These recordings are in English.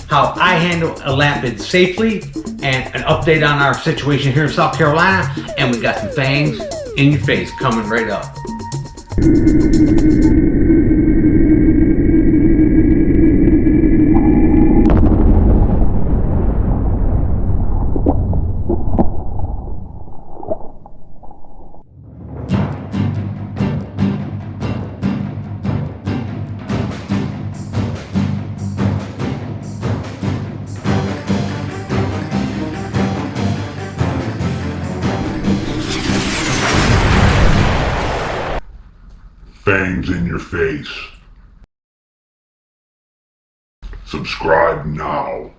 how I handle elapids safely, and an update on our situation here in South Carolina. And we got some fangs in your face coming right up. Fangs in your face. Subscribe now.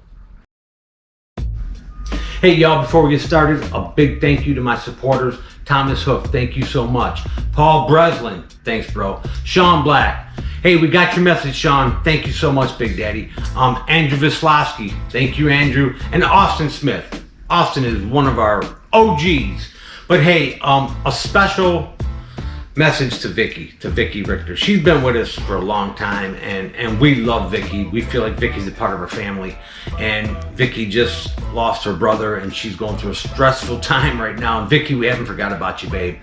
Hey y'all, before we get started, a big thank you to my supporters. Thomas Hook, thank you so much. Paul Breslin, thanks bro. Sean Black, hey, we got your message, Sean. Thank you so much, Big Daddy. Andrew Vislowski, thank you, Andrew. And Austin Smith. Austin is one of our OGs. But hey, a special message to Vicky Richter. She's been with us for a long time, and we love Vicky. We feel like Vicky's a part of our family, and Vicky just lost her brother, and she's going through a stressful time right now. And Vicky, we haven't forgot about you, babe.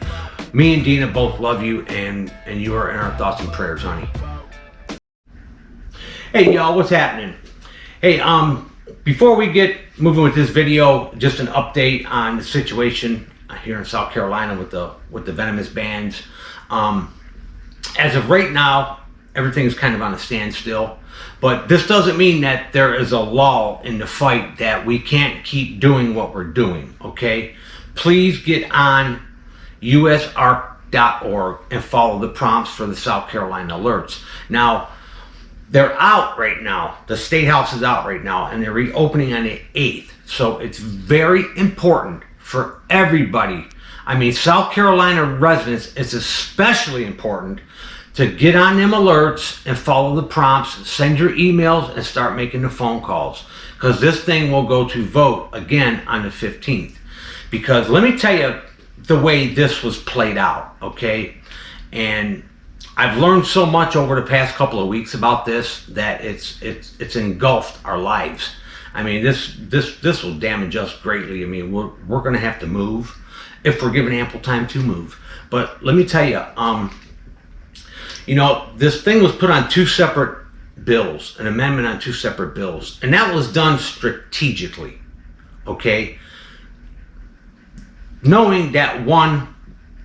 Me and Dina both love you, and you are in our thoughts and prayers, honey. Hey y'all, what's happening? Hey, before we get moving with this video, just an update on the situation here in South Carolina with the venomous bans. As of right now, everything's kind of on a standstill, but this doesn't mean that there is a lull in the fight, that we can't keep doing what we're doing, okay? Please get on usarc.org and follow the prompts for the South Carolina alerts. Now, they're out right now. The State House is out right now, and they're reopening on the 8th. So it's very important for everybody. I mean, South Carolina residents, it's especially important to get on them alerts and follow the prompts, send your emails, and start making the phone calls. Because this thing will go to vote again on the 15th. Because let me tell you the way this was played out, okay? And I've learned so much over the past couple of weeks about this that it's engulfed our lives. I mean, this will damage us greatly. I mean, we're going to have to move if we're given ample time to move. But let me tell you, you know, this thing was put on two separate bills, an amendment on two separate bills, and that was done strategically, okay? Knowing that one,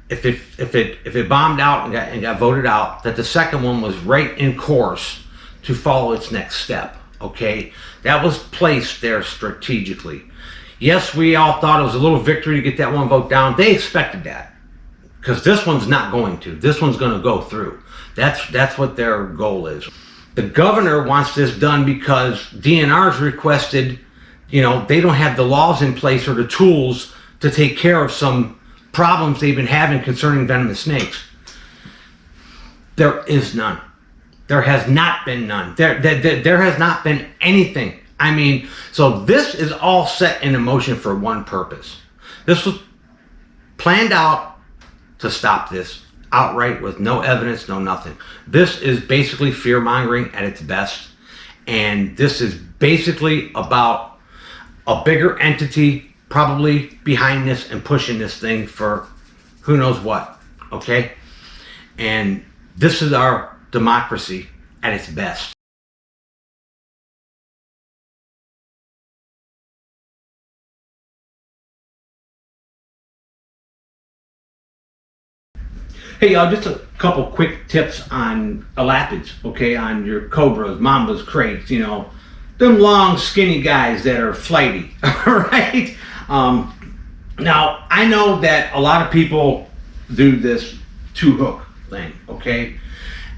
if it bombed out and got voted out, that the second one was right in course to follow its next step, okay? That was placed there strategically. Yes, we all thought it was a little victory to get that one vote down. They expected that, because this one's not going to. This one's going to go through. That's what their goal is. The governor wants this done because DNR's requested, you know, they don't have the laws in place or the tools to take care of some problems they've been having concerning venomous snakes. There is none. There has not been none. There has not been anything. I mean, so this is all set in motion for one purpose. This was planned out to stop this outright with no evidence, no nothing. This is basically fear-mongering at its best. And this is basically about a bigger entity probably behind this and pushing this thing for who knows what, okay? And this is our democracy at its best. Hey y'all, just a couple quick tips on elapids, okay? On your Cobras, mambas, kraits, you know, them long skinny guys that are flighty, right? Now, I know that a lot of people do this two hook thing, okay?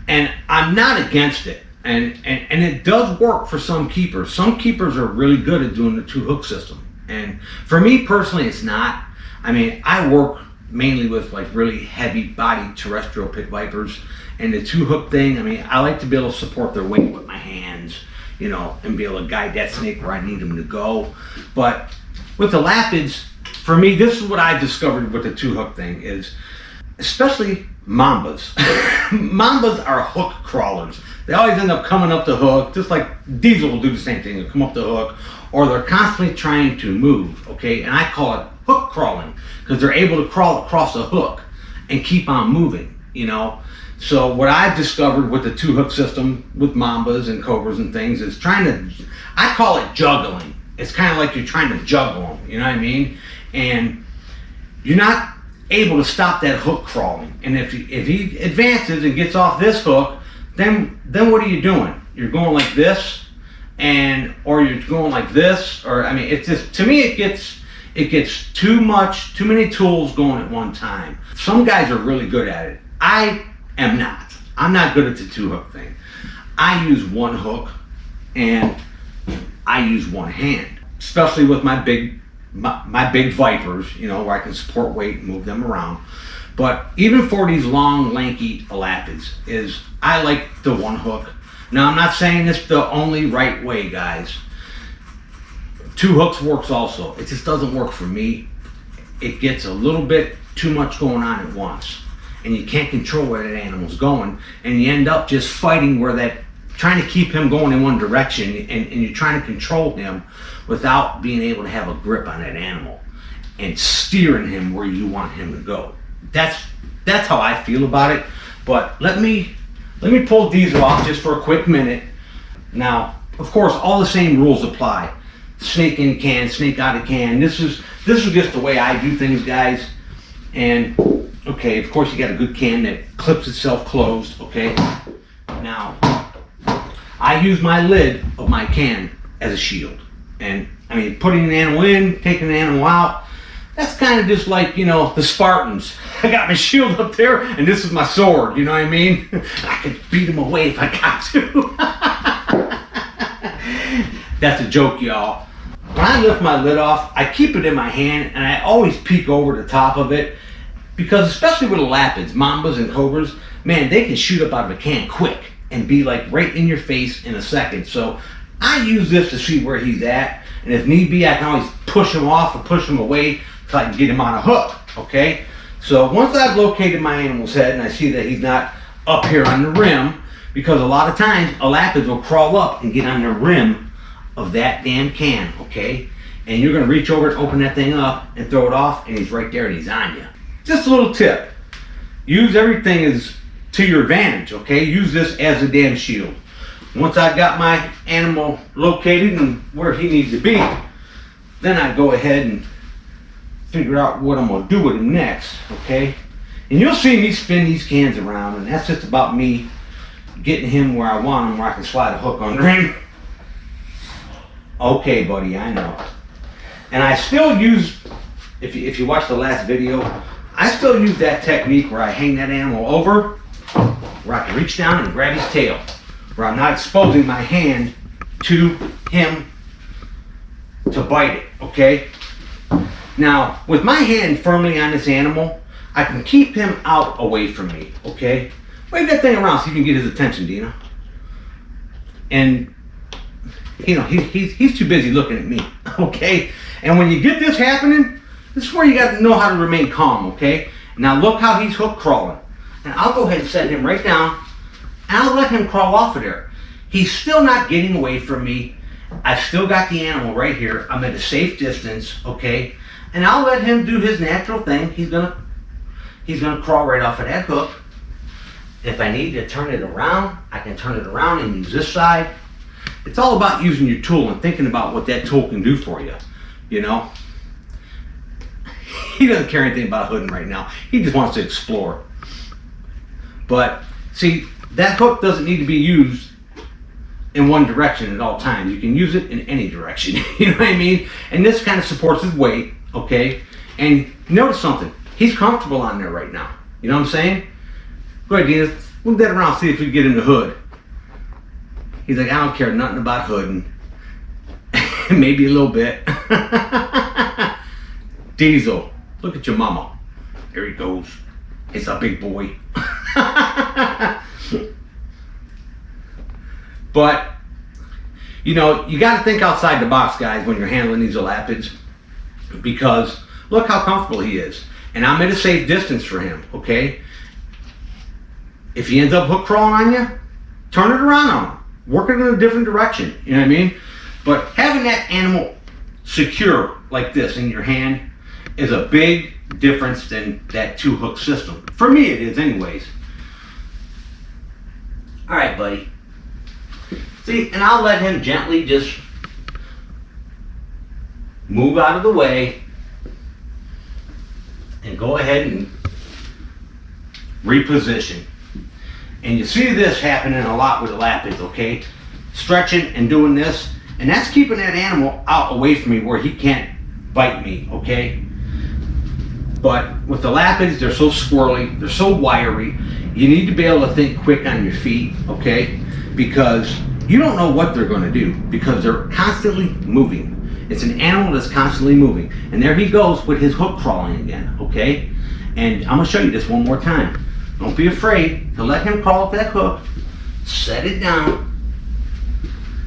And I'm not against it. And it does work for some keepers. Some keepers are really good at doing the two hook system. And for me personally, it's not. I mean, I work mainly with like really heavy bodied terrestrial pit vipers, and the two hook thing, I mean, I like to be able to support their weight with my hands, you know, and be able to guide that snake where I need them to go. But with the elapids, for me, this is what I discovered with the two hook thing is, especially mambas. Mambas are hook crawlers. they always end up coming up the hook, just like Diesel will do the same thing. They'll come up the hook, or they're constantly trying to move, okay? And I call it hook crawling, because they're able to crawl across a hook and keep on moving, you know? So what I've discovered with the 2-hook system with mambas and cobras and things is trying to, I call it juggling. It's kind of like you're trying to juggle them, you know what I mean? And you're not able to stop that hook crawling. And if he advances and gets off this hook, then what are you doing? You're going like this, or you're going like this, or I mean, it's just, to me, it gets too many tools going at one time. Some guys are really good at it. I am not. I'm not good at the 2-hook thing. I use 1 hook and I use 1 hand, especially with my big Vipers, you know, where I can support weight and move them around. But even for these long, lanky Elapids, I like the 1 hook. Now, I'm not saying it's the only right way, guys. 2 hooks works also. It just doesn't work for me. It gets a little bit too much going on at once, and you can't control where that animal's going, and you end up just fighting trying to keep him going in one direction, and you're trying to control him without being able to have a grip on that animal and steering him where you want him to go. That's how I feel about it. But let me pull Diesel off just for a quick minute. Now, of course, all the same rules apply. Snake in can, snake out of can. This is just the way I do things, guys. And okay, of course, you got a good can that clips itself closed. Okay. Now, I use my lid of my can as a shield. And I mean, putting an animal in, taking an animal out, that's kind of just like, you know, the Spartans. I got my shield up there, and this is my sword, you know what I mean? I could beat them away if I got to. That's a joke, y'all. When I lift my lid off, I keep it in my hand, and I always peek over the top of it, because especially with Elapids, mambas and cobras, man, they can shoot up out of a can quick and be like right in your face in a second. So I use this to see where he's at, and if need be, I can always push him off or push him away so I can get him on a hook, okay? So once I've located my animal's head and I see that he's not up here on the rim, because a lot of times Elapids will crawl up and get on the rim of that damn can, okay? And you're gonna reach over and open that thing up and throw it off, and he's right there and he's on you. Just a little tip. Use everything as to your advantage, okay? Use this as a damn shield. Once I've got my animal located and where he needs to be, then I go ahead and figure out what I'm gonna do with him next, okay? And you'll see me spin these cans around, and that's just about me getting him where I want him, where I can slide a hook under him. Okay, buddy, I know. And I still use, if you watch the last video, I still use that technique where I hang that animal over, where I can reach down and grab his tail, where I'm not exposing my hand to him to bite it, okay? Now, with my hand firmly on this animal, I can keep him out away from me, okay? Wave that thing around so you can get his attention, Dina. And, you know, he's too busy looking at me, okay? And when you get this happening, this is where you got to know how to remain calm, okay? Now look how he's hook crawling. And I'll go ahead and set him right down, and I'll let him crawl off of there. He's still not getting away from me. I've still got the animal right here. I'm at a safe distance, okay? And I'll let him do his natural thing. He's gonna crawl right off of that hook. If I need to turn it around, I can turn it around and use this side. It's all about using your tool and thinking about what that tool can do for you, you know? He doesn't care anything about hooding right now. He just wants to explore. But see, that hook doesn't need to be used in one direction at all times. You can use it in any direction. You know what I mean? And this kind of supports his weight, okay? And notice something. He's comfortable on there right now. You know what I'm saying? Go ahead, Dina. Move that around, see if we can get in the hood. He's like, I don't care nothing about hooding. Maybe a little bit. Diesel, look at your mama. There he goes. It's a big boy. But, you know, you got to think outside the box, guys, when you're handling these Elapids, because look how comfortable he is. And I'm at a safe distance for him, okay? If he ends up hook crawling on you, turn it around on them. Work it in a different direction, you know what I mean? But having that animal secure like this in your hand is a big difference than that 2-hook system. For me it is anyways. All right, buddy. See, and I'll let him gently just move out of the way and go ahead and reposition. And you see this happening a lot with Elapids, okay? Stretching and doing this, and that's keeping that animal out away from me where he can't bite me, okay? But with the Elapids, they're so squirrely, they're so wiry, you need to be able to think quick on your feet, okay? Because you don't know what they're gonna do, because they're constantly moving. It's an animal that's constantly moving. And there he goes with his hook crawling again, okay? And I'm gonna show you this one more time. Don't be afraid to let him crawl up that hook, set it down,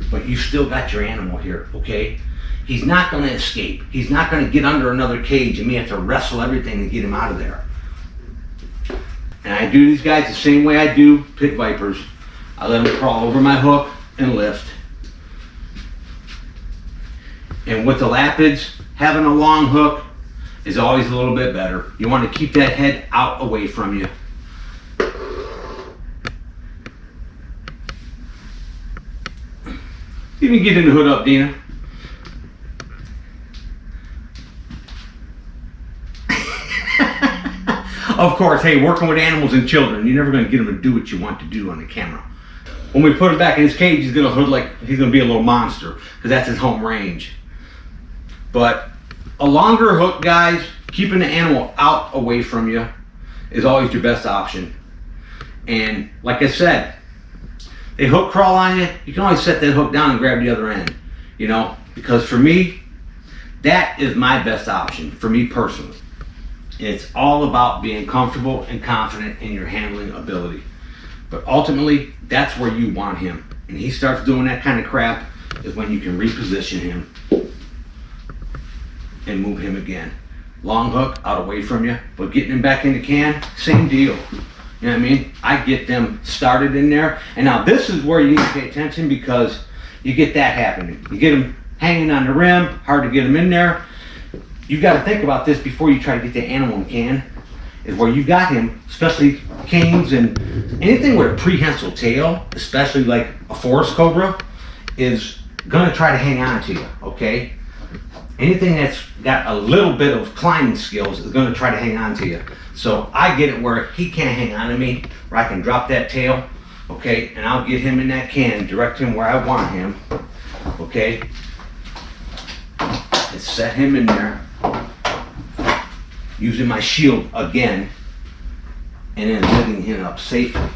but you still got your animal here, okay? He's not gonna escape. He's not gonna get under another cage and me have to wrestle everything to get him out of there. And I do these guys the same way I do pit vipers. I let them crawl over my hook and lift. And with the Elapids, having a long hook is always a little bit better. You want to keep that head out away from you. You can get in the hood up, Dina. Of course, hey, working with animals and children, you're never going to get them to do what you want to do on the camera. When we put him back in his cage, he's going to hood like he's going to be a little monster, because that's his home range. But a longer hook, guys, keeping the animal out away from you is always your best option. And like I said, they hook crawl on you, you can always set that hook down and grab the other end, you know, because for me, that is my best option, for me personally. It's all about being comfortable and confident in your handling ability. But ultimately, that's where you want him. And he starts doing that kind of crap is when you can reposition him and move him again. Long hook out away from you, but getting him back in the can, same deal. You know what I mean? I get them started in there. And now this is where you need to pay attention, because you get that happening. You get them hanging on the rim, hard to get them in there. You've got to think about this before you try to get the animal in the can, is where you got him, especially kings and anything with a prehensile tail, especially like a forest cobra, is gonna try to hang on to you, okay? Anything that's got a little bit of climbing skills is gonna try to hang on to you. So I get it where he can't hang on to me, where I can drop that tail, okay? And I'll get him in that can, direct him where I want him, okay? And set him in there, using my shield again, and then lifting him up safely.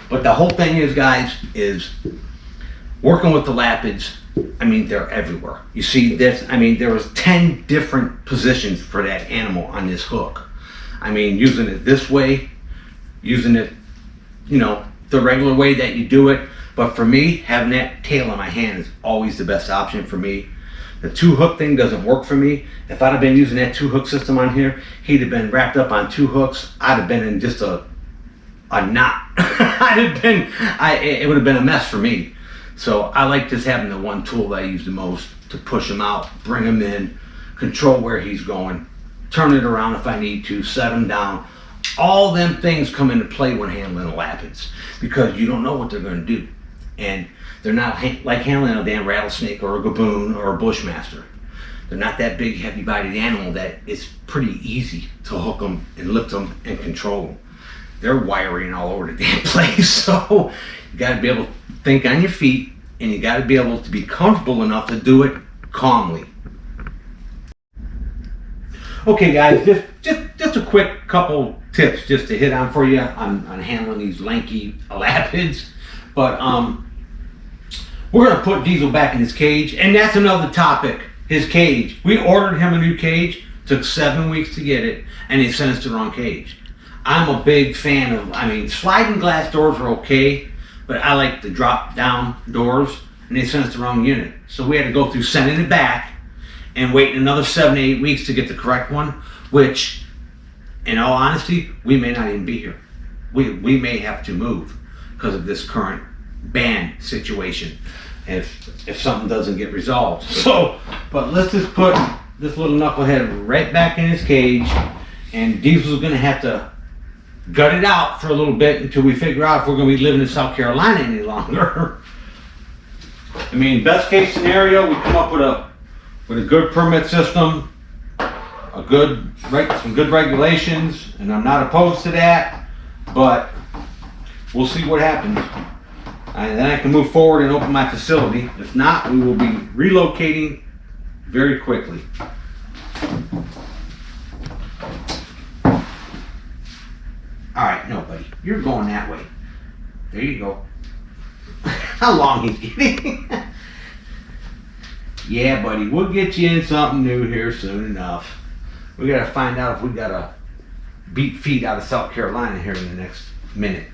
But the whole thing is, guys, is working with the Elapids. I mean, they're everywhere. You see this, I mean, there was 10 different positions for that animal on this hook. I mean, using it this way, using it, you know, the regular way that you do it. But for me, having that tail in my hand is always the best option for me. The 2-hook thing doesn't work for me. If I'd have been using that 2-hook system on here, he'd have been wrapped up on 2 hooks. I'd have been in just a knot. It would have been a mess for me. So I like just having the one tool that I use the most to push him out, bring him in, control where he's going, turn it around if I need to, set him down. All them things come into play when handling Elapids, because you don't know what they're going to do. And they're not like handling a damn rattlesnake or a gaboon or a bushmaster. They're not that big, heavy-bodied animal that it's pretty easy to hook them and lift them and control them. They're wiring all over the damn place. So you got to be able to think on your feet, and you got to be able to be comfortable enough to do it calmly. Okay, guys, just a quick couple tips just to hit on for you on handling these lanky Elapids. But we're going to put Diesel back in his cage, and that's another topic, his cage. We ordered him a new cage, took 7 weeks to get it, and they sent us the wrong cage. I'm a big fan of, I mean, sliding glass doors are okay, but I like the drop down doors, and they sent us the wrong unit. So we had to go through sending it back and wait another 7 to 8 weeks to get the correct one, which, in all honesty, we may not even be here. we may have to move because of this current ban situation if something doesn't get resolved. So, but let's just put this little knucklehead right back in his cage, and Diesel's gonna have to gut it out for a little bit until we figure out if we're gonna be living in South Carolina any longer. I mean, best case scenario, we come up with a good permit system, some good regulations, and I'm not opposed to that, but we'll see what happens. And then I can move forward and open my facility. If not, we will be relocating very quickly. All right, no, buddy, you're going that way. There you go. How long he's getting? Yeah, buddy, we'll get you in something new here soon enough. We gotta find out if we gotta beat feet out of South Carolina here in the next minute.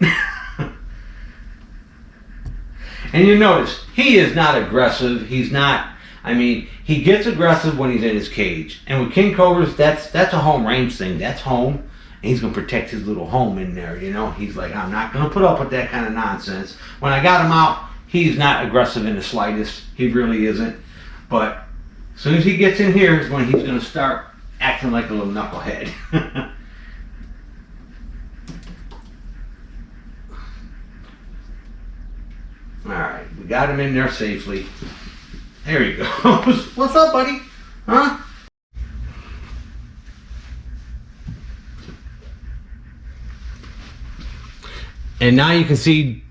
And you notice, he is not aggressive. He's not, I mean, he gets aggressive when he's in his cage. And with King Cobras, that's a home range thing. That's home. And he's going to protect his little home in there, you know. He's like, I'm not going to put up with that kind of nonsense. When I got him out, he's not aggressive in the slightest. He really isn't. But as soon as he gets in here is when he's going to start acting like a little knucklehead. Alright, we got him in there safely. There he goes. What's up, buddy? Huh? And now you can see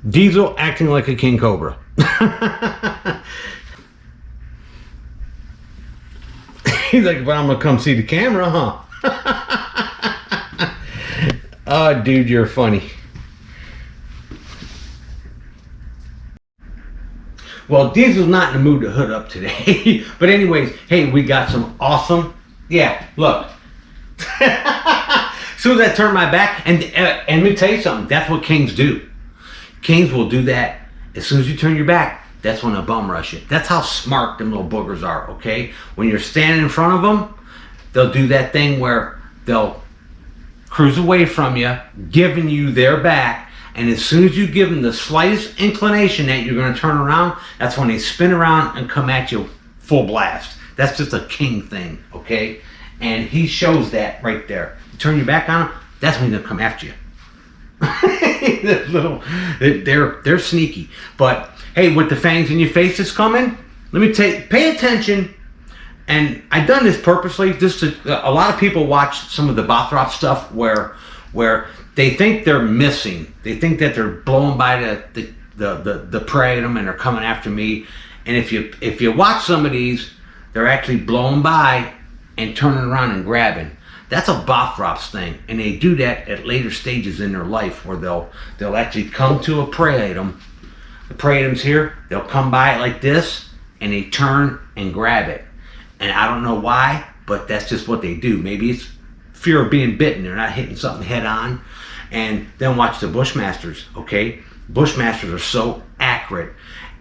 Diesel acting like a king cobra. He's like, but I'm gonna come see the camera, huh? Oh, dude, you're funny. Well, Diesel's not in the mood to hood up today. But anyways, hey, we got some awesome, yeah, look. As soon as I turn my back, and let me tell you something, that's what kings do. Kings will do that as soon as you turn your back. That's when they'll bum rush you. That's how smart them little boogers are, okay? When you're standing in front of them, they'll do that thing where they'll cruise away from you, giving you their back. And as soon as you give them the slightest inclination that you're going to turn around, that's when they spin around and come at you full blast. That's just a king thing, okay? And he shows that right there. You turn your back on them, that's when they'll come after you. They're sneaky. But hey, with the fangs in your face that's coming, let me pay attention. And I've done this purposely. A lot of people watch some of the Bothrops stuff where they think they're missing. They think that they're blowing by the prey at them and they're coming after me. And if you watch some of these, they're actually blowing by and turning around and grabbing. That's a Bothrops thing, and they do that at later stages in their life where they'll actually come to a prey item. The prey item's here. They'll come by it like this, and they turn and grab it. And I don't know why, but that's just what they do. Maybe it's fear of being bitten. They're not hitting something head on. And then watch the Bushmasters, okay? Bushmasters are so accurate,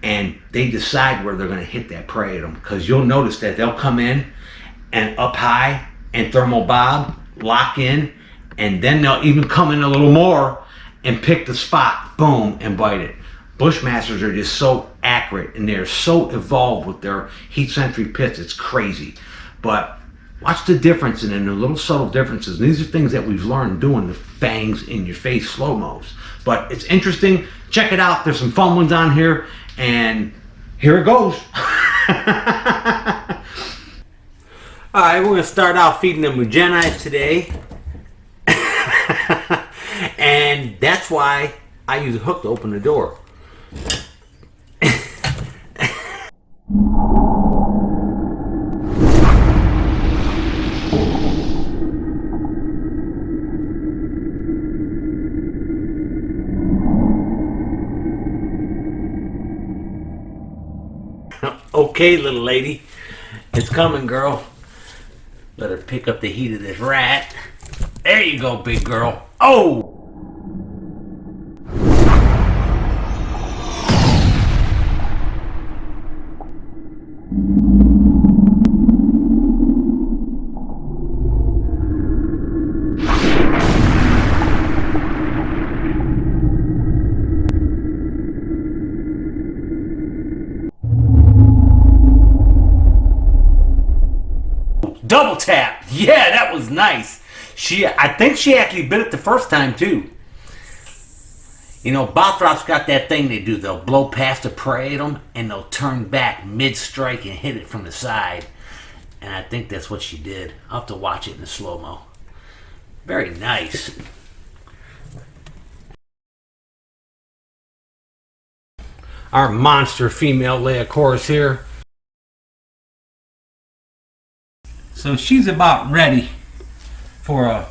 and they decide where they're going to hit that prey item, because you'll notice that they'll come in and up high and thermal bob, lock in, and then they'll even come in a little more and pick the spot, boom, and bite it. Bushmasters are just so accurate, and they're so evolved with their heat sentry pits, it's crazy. But watch the difference and then the little subtle differences. And these are things that we've learned doing the fangs in your face SLO-MOs. But it's interesting. Check it out. There's some fun ones on here, and here it goes. All right, we're going to start out feeding the moojeni today. And that's why I use a hook to open the door. Okay, little lady. It's coming, girl. Let her pick up the heat of this rat. There you go, big girl. Oh! double tap. Yeah, that was nice. I think she actually bit it the first time too. You know, Bothrops got that thing they do. They'll blow past the prey at them, and they'll turn back mid-strike and hit it from the side. And I think that's what she did. I'll have to watch it in the slow-mo. Very nice. Our monster female leucurus here. So she's about ready for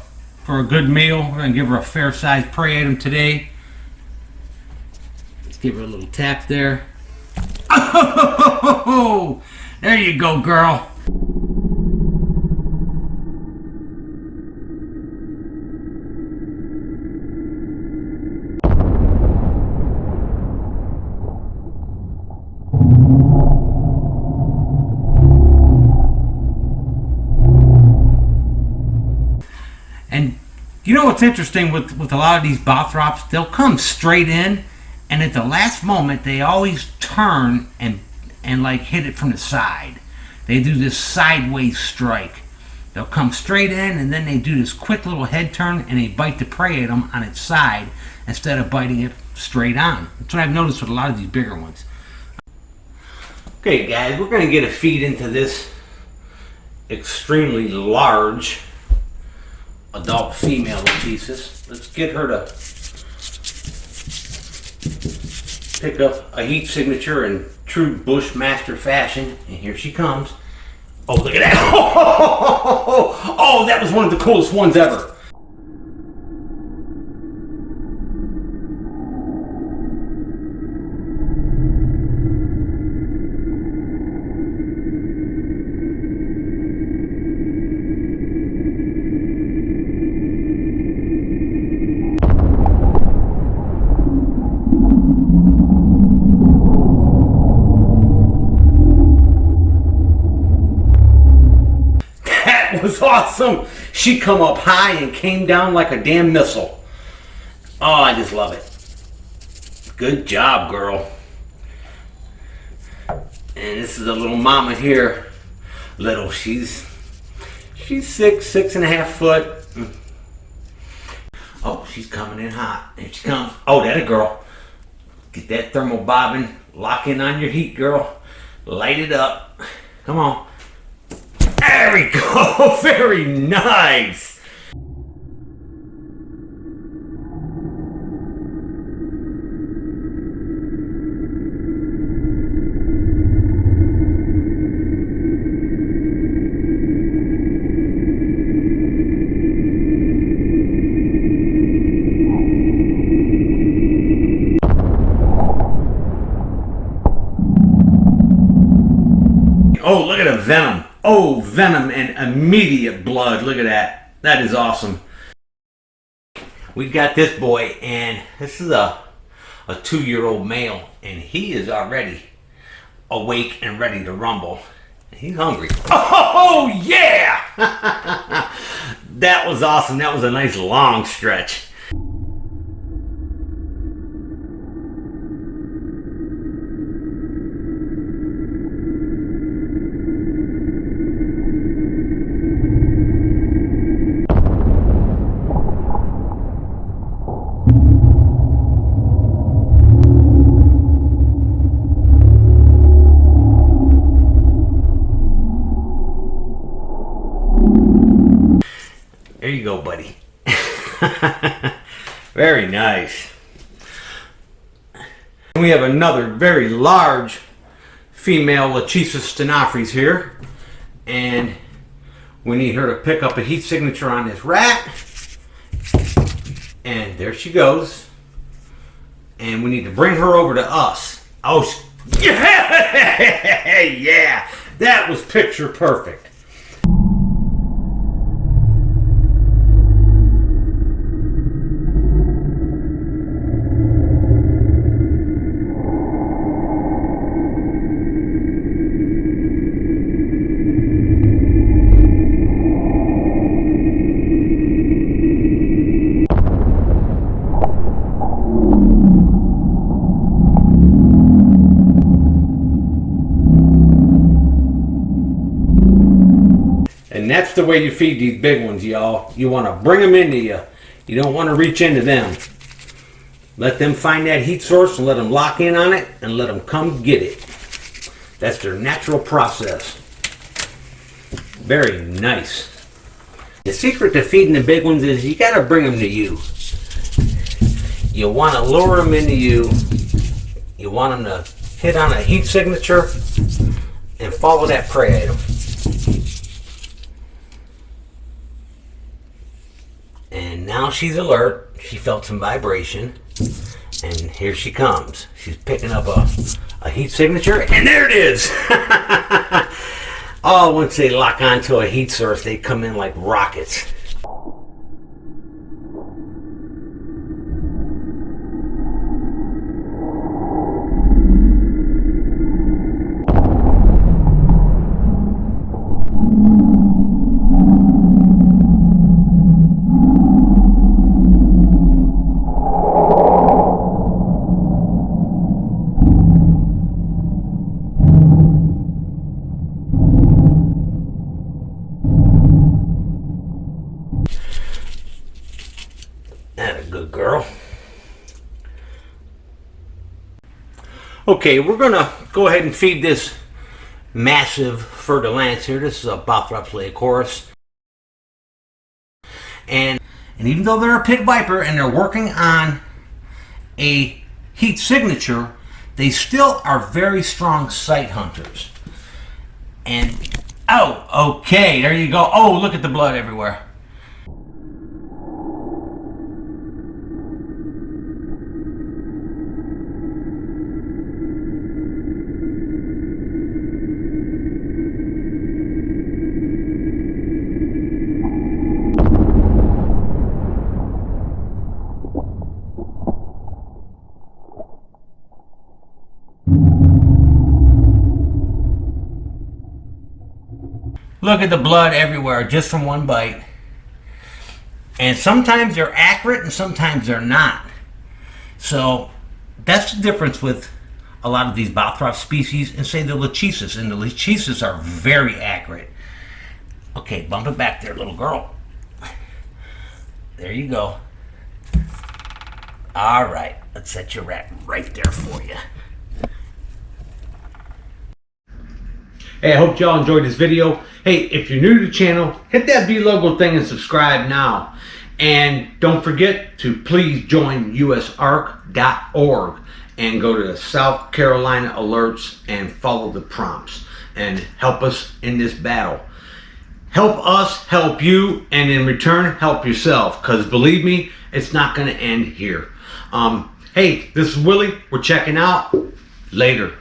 a good meal. We're gonna give her a fair-sized prey item today. Let's give her a little tap there. Oh, there you go, girl. And you know what's interesting with a lot of these Bothrops? They'll come straight in, and at the last moment they always turn and like hit it from the side. They do this sideways strike. They'll come straight in, and then they do this quick little head turn, and they bite the prey at them on its side instead of biting it straight on. That's what I've noticed with a lot of these bigger ones. Okay guys, we're going to get a feed into this extremely large adult female Elapids. Let's get her to pick up a heat signature in true Bushmaster fashion. And here she comes. Oh, look at that. Oh, that was one of the coolest ones ever. Was awesome. She come up high and came down like a damn missile. Oh, I just love it. Good job, girl. And this is a little mama here. Little, she's 6.5 foot. Oh, she's coming in hot. Here she comes. Oh, that a girl. Get that thermal bobbin. Lock in on your heat, girl. Light it up. Come on. There we go. Very nice. Oh, look at a Venom. Oh, Venom and immediate blood. Look at that. That is awesome. We got this boy, and this is a 2-year-old male, and he is already awake and ready to rumble. He's hungry. Oh, yeah! That was awesome. That was a nice long stretch. There you go, buddy. Very nice. And we have another very large female Elapids stenophrys here, and we need her to pick up a heat signature on this rat. And there she goes. And we need to bring her over to us. Oh, yeah! Yeah! That was picture perfect. that's the way you feed these big ones, y'all. You want to bring them into you. You don't want to reach into them. Let them find that heat source and let them lock in on it and let them come get it. That's their natural process. Very nice. The secret to feeding the big ones is you got to bring them to you. You want to lure them into you. You want them to hit on a heat signature and follow that prey item. And now she's alert. She felt some vibration. And here she comes. She's picking up a heat signature. And there it is! Oh, once they lock onto a heat source, they come in like rockets. Good girl. Okay, we're gonna go ahead and feed this massive fer-de-lance here. This is a Bothrops leucurus. And even though they're a pit viper and they're working on a heat signature, they still are very strong sight hunters. And oh, okay, there you go. Oh, look at the blood everywhere. Look at the blood everywhere just from one bite. And sometimes they're accurate and sometimes they're not. So that's the difference with a lot of these Bothrops species and say the leucurus. And the leucurus are very accurate. Okay, bump it back there, little girl. There you go. All right, let's set your rack right there for you. Hey, I hope y'all enjoyed this video. Hey, if you're new to the channel, hit that V logo thing and subscribe now. And don't forget to please join usarc.org and go to the South Carolina alerts and follow the prompts and help us in this battle. Help us help you, and in return help yourself, because believe me, it's not going to end here. Hey, this is Willie. We're checking out. Later.